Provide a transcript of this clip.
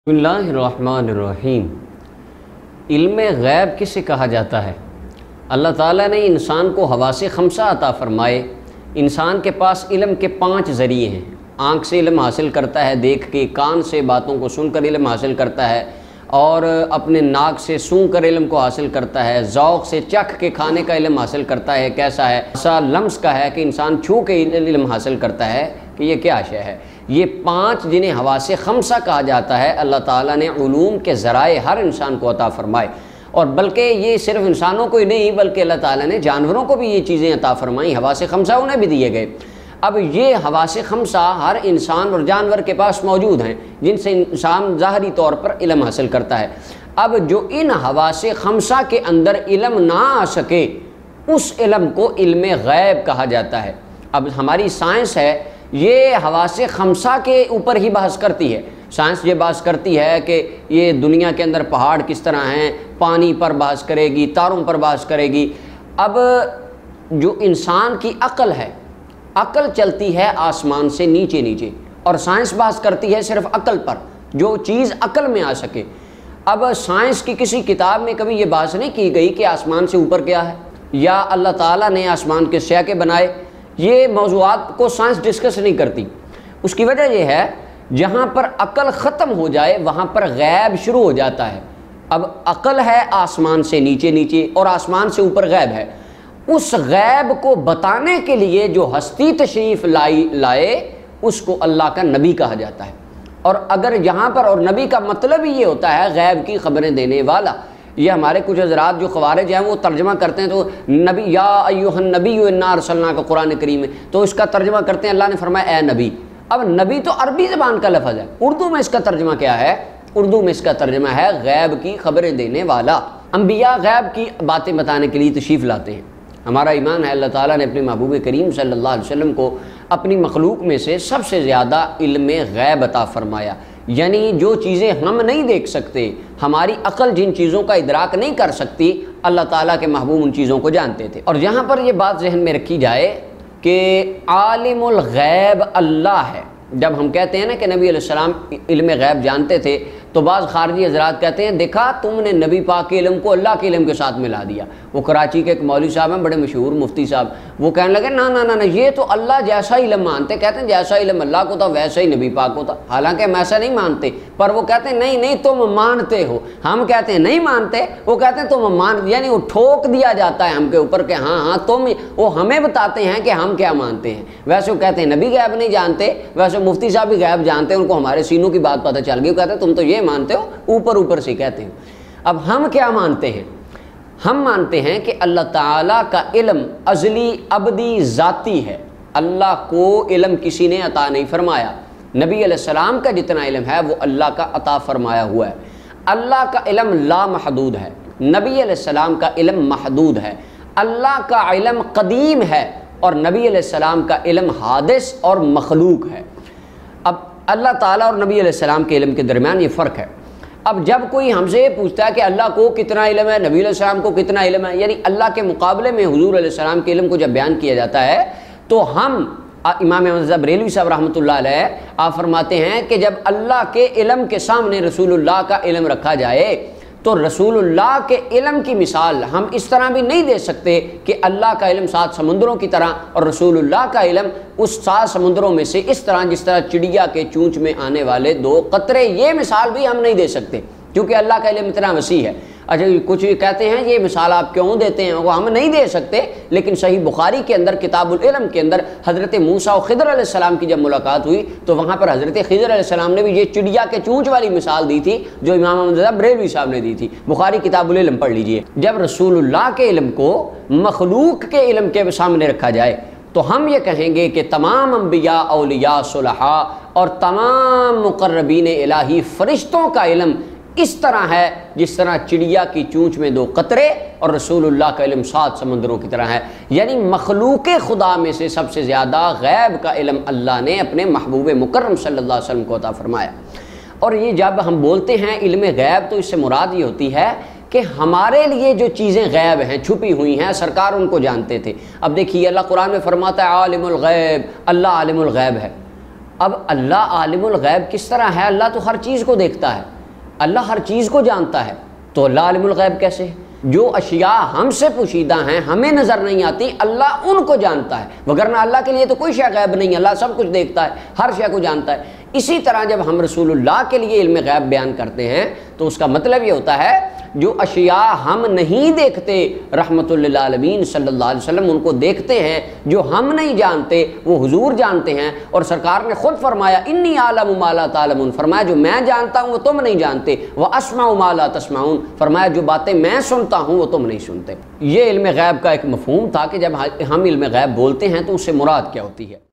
بسم اللہ الرحمن الرحیم۔ علم غیب کسے کہا جاتا ہے؟ اللہ تعالیٰ نے انسان کو حواس خمسہ عطا فرمائے۔ انسان کے پاس علم کے 5 ذریعے ہیں۔ آنکھ سے علم حاصل کرتا ہے دیکھ کے، کان سے باتوں کو سن کر علم حاصل کرتا ہے، اور اپنے ناک سے سونگھ کر علم کو حاصل کرتا ہے، ذوق سے چکھ کے کھانے کا علم حاصل کرتا ہے کیسا ہے، ایسا لمس کا ہے کہ انسان چھو کے علم حاصل کرتا ہے کہ یہ کیا شے ہے۔ یہ 5 جنہیں حواس خمسہ کہا جاتا ہے، اللہ تعالیٰ نے علوم کے ذرائع ہر انسان کو عطا فرمائے، اور بلکہ یہ صرف انسانوں کو ہی نہیں بلکہ اللہ تعالیٰ نے جانوروں کو بھی یہ چیزیں عطا فرمائیں، حواس خمسہ انہیں بھی دیے گئے۔ اب یہ حواس خمسہ ہر انسان اور جانور کے پاس موجود ہیں، جن سے انسان ظاہری طور پر علم حاصل کرتا ہے۔ اب جو ان حواس خمسہ کے اندر علم نہ آ سکے، اس علم کو علم غیب کہا جاتا ہے۔ اب ہماری سائنس ہے، یہ حواس خمسہ کے اوپر ہی بحث کرتی ہے۔ سائنس یہ بحث کرتی ہے کہ یہ دنیا کے اندر پہاڑ کس طرح ہیں، پانی پر بحث کرے گی، تاروں پر بحث کرے گی۔ اب جو انسان کی عقل ہے، عقل چلتی ہے آسمان سے نیچے نیچے، اور سائنس بحث کرتی ہے صرف عقل پر، جو چیز عقل میں آ سکے۔ اب سائنس کی کسی کتاب میں کبھی یہ بحث نہیں کی گئی کہ آسمان سے اوپر کیا ہے، یا اللہ تعالیٰ نے آسمان کے شے بنائے۔ یہ موضوعات کو سائنس ڈسکس نہیں کرتی۔ اس کی وجہ یہ ہے، جہاں پر عقل ختم ہو جائے وہاں پر غیب شروع ہو جاتا ہے۔ اب عقل ہے آسمان سے نیچے نیچے، اور آسمان سے اوپر غیب ہے۔ اس غیب کو بتانے کے لیے جو ہستی تشریف لائے، اس کو اللہ کا نبی کہا جاتا ہے۔ اور اگر یہاں پر، اور نبی کا مطلب ہی یہ ہوتا ہے غیب کی خبریں دینے والا۔ یہ ہمارے کچھ حضرات جو خوارج ہیں وہ ترجمہ کرتے ہیں، تو نبی یا ایھا النبی انا ارسلناک قرآن کریم ہے، تو اس کا ترجمہ کرتے ہیں اللہ نے فرمایا اے نبی۔ اب نبی تو عربی زبان کا لفظ ہے، اردو میں اس کا ترجمہ کیا ہے؟ اردو میں اس کا ترجمہ ہے غیب کی خبریں دینے والا۔ انبیاء غیب کی باتیں بتانے کے لیے تشریف لاتے ہیں۔ ہمارا ایمان ہے اللہ تعالیٰ نے اپنے محبوب کریم صلی اللہ علیہ وسلم کو اپنی مخلوق میں سے سب سے زیادہ علم غیب عطا فرمایا، یعنی جو چیزیں ہم نہیں دیکھ سکتے، ہماری عقل جن چیزوں کا ادراک نہیں کر سکتی، اللہ تعالیٰ کے محبوب ان چیزوں کو جانتے تھے۔ اور یہاں پر یہ بات ذہن میں رکھی جائے کہ عالم الغیب اللہ ہے۔ جب ہم کہتے ہیں نا کہ نبی علیہ السلام علم غیب جانتے تھے، تو بعض خارجی حضرات کہتے ہیں دیکھا تم نے نبی پاک کے علم کو اللہ کے علم کے ساتھ ملا دیا۔ وہ کراچی کے ایک مولوی صاحب ہیں، بڑے مشہور مفتی صاحب، وہ کہنے لگے نا یہ تو اللہ جیسا علم مانتے، کہتے ہیں جیسا علم اللہ کو تھا ویسا ہی نبی پاک کو تھا۔ حالانکہ ہم ایسا نہیں مانتے، پر وہ کہتے ہیں نہیں تم مانتے ہو، ہم کہتے ہیں نہیں مانتے، وہ کہتے ہیں تم یعنی وہ ٹھوک دیا جاتا ہے ہم کے اوپر کہ ہاں تم، وہ ہمیں بتاتے ہیں کہ ہم کیا مانتے ہیں۔ ویسے وہ کہتے ہیں نبی غیب نہیں جانتے، ویسے مفتی صاحب بھی غیب جانتے ہیں، ان کو ہمارے سینوں کی بات پتہ چل گئی۔ وہ کہتے ہیں تم تو یہ مانتے ہو، اوپر سے کہتے ہیں۔ اب ہم کیا مانتے ہیں؟ ہم مانتے ہیں کہ اللہ تعالیٰ کا علم ازلی ابدی ذاتی ہے۔ اللہ کو علم کسی نے عطا نہیں فرمایا۔ نبی علیہ السلام کا جتنا علم ہے وہ اللہ کا عطا فرمایا ہوا ہے۔ اللہ کا علم لا محدود ہے، نبی علیہ السلام کا علم محدود ہے۔ اللہ کا علم قدیم ہے، اور نبی علیہ السلام کا علم حادث اور مخلوق ہے۔ اب اللہ تعالیٰ اور نبی علیہ السلام کے علم کے درمیان یہ فرق ہے۔ اب جب کوئی ہم سے یہ پوچھتا ہے کہ اللہ کو کتنا علم ہے، نبی علیہ السلام کو کتنا علم ہے، یعنی اللہ کے مقابلے میں حضور علیہ السلام کے علم کو جب بیان کیا جاتا ہے، تو ہم امام احمد بریلوی صاحب رحمۃ اللہ علیہ آپ فرماتے ہیں کہ جب اللہ کے علم کے سامنے رسول اللہ کا علم رکھا جائے، تو رسول اللہ کے علم کی مثال ہم اس طرح بھی نہیں دے سکتے کہ اللہ کا علم 7 سمندروں کی طرح، اور رسول اللہ کا علم اس 7 سمندروں میں سے اس طرح جس طرح چڑیا کے چونچ میں آنے والے 2 قطرے، یہ مثال بھی ہم نہیں دے سکتے، کیونکہ اللہ کا علم اتنا وسیع ہے۔ اچھا کچھ کہتے ہیں یہ مثال آپ کیوں دیتے ہیں؟ وہ ہم نہیں دے سکتے، لیکن صحیح بخاری کے اندر کتاب العلم کے اندر حضرت موسیٰ و خضر علیہ السلام کی جب ملاقات ہوئی، تو وہاں پر حضرت خضر علیہ السلام نے بھی یہ چڑیا کے چونچ والی مثال دی تھی جو امام احمد بریلوی صاحب نے دی تھی۔ بخاری کتاب العلم پڑھ لیجئے۔ جب رسول اللہ کے علم کو مخلوق کے علم کے سامنے رکھا جائے، تو ہم یہ کہیں گے کہ تمام انبیاء، اولیاء، صلحاء اور تمام مقربین الہی فرشتوں کا علم اس طرح ہے جس طرح چڑیا کی چونچ میں 2 قطرے، اور رسول اللہ کا علم 7 سمندروں کی طرح ہے۔ یعنی مخلوق خدا میں سے سب سے زیادہ غیب کا علم اللہ نے اپنے محبوب مکرم صلی اللہ علیہ وسلم کو عطا فرمایا۔ اور یہ جب ہم بولتے ہیں علم غیب، تو اس سے مراد یہ ہوتی ہے کہ ہمارے لیے جو چیزیں غیب ہیں، چھپی ہوئی ہیں، سرکار ان کو جانتے تھے۔ اب دیکھیے اللہ قرآن میں فرماتا ہے عالم الغیب، اللہ عالم الغیب ہے۔ اب اللہ عالم الغیب کس طرح ہے؟ اللہ تو ہر چیز کو دیکھتا ہے، اللہ ہر چیز کو جانتا ہے، تو اللہ عالم الغیب کیسے ہے؟ جو اشیاء ہم سے پوشیدہ ہیں، ہمیں نظر نہیں آتی، اللہ ان کو جانتا ہے، وگرنہ اللہ کے لیے تو کوئی شے غیب نہیں ہے، اللہ سب کچھ دیکھتا ہے، ہر شے کو جانتا ہے۔ اسی طرح جب ہم رسول اللہ کے لیے علم غیب بیان کرتے ہیں تو اس کا مطلب یہ ہوتا ہے جو اشیاء ہم نہیں دیکھتے، رحمت للعالمین صلی اللہ علیہ وسلم ان کو دیکھتے ہیں، جو ہم نہیں جانتے وہ حضور جانتے ہیں۔ اور سرکار نے خود فرمایا انی اعلم ما لا تعلمون، فرمایا جو میں جانتا ہوں وہ تم نہیں جانتے، واسمع ما لا تسمعون، فرمایا جو باتیں میں سنتا ہوں وہ تم نہیں سنتے۔ یہ علم غیب کا ایک مفہوم تھا کہ جب ہم علم غیب بولتے ہیں تو اس سے مراد کیا ہوتی ہے۔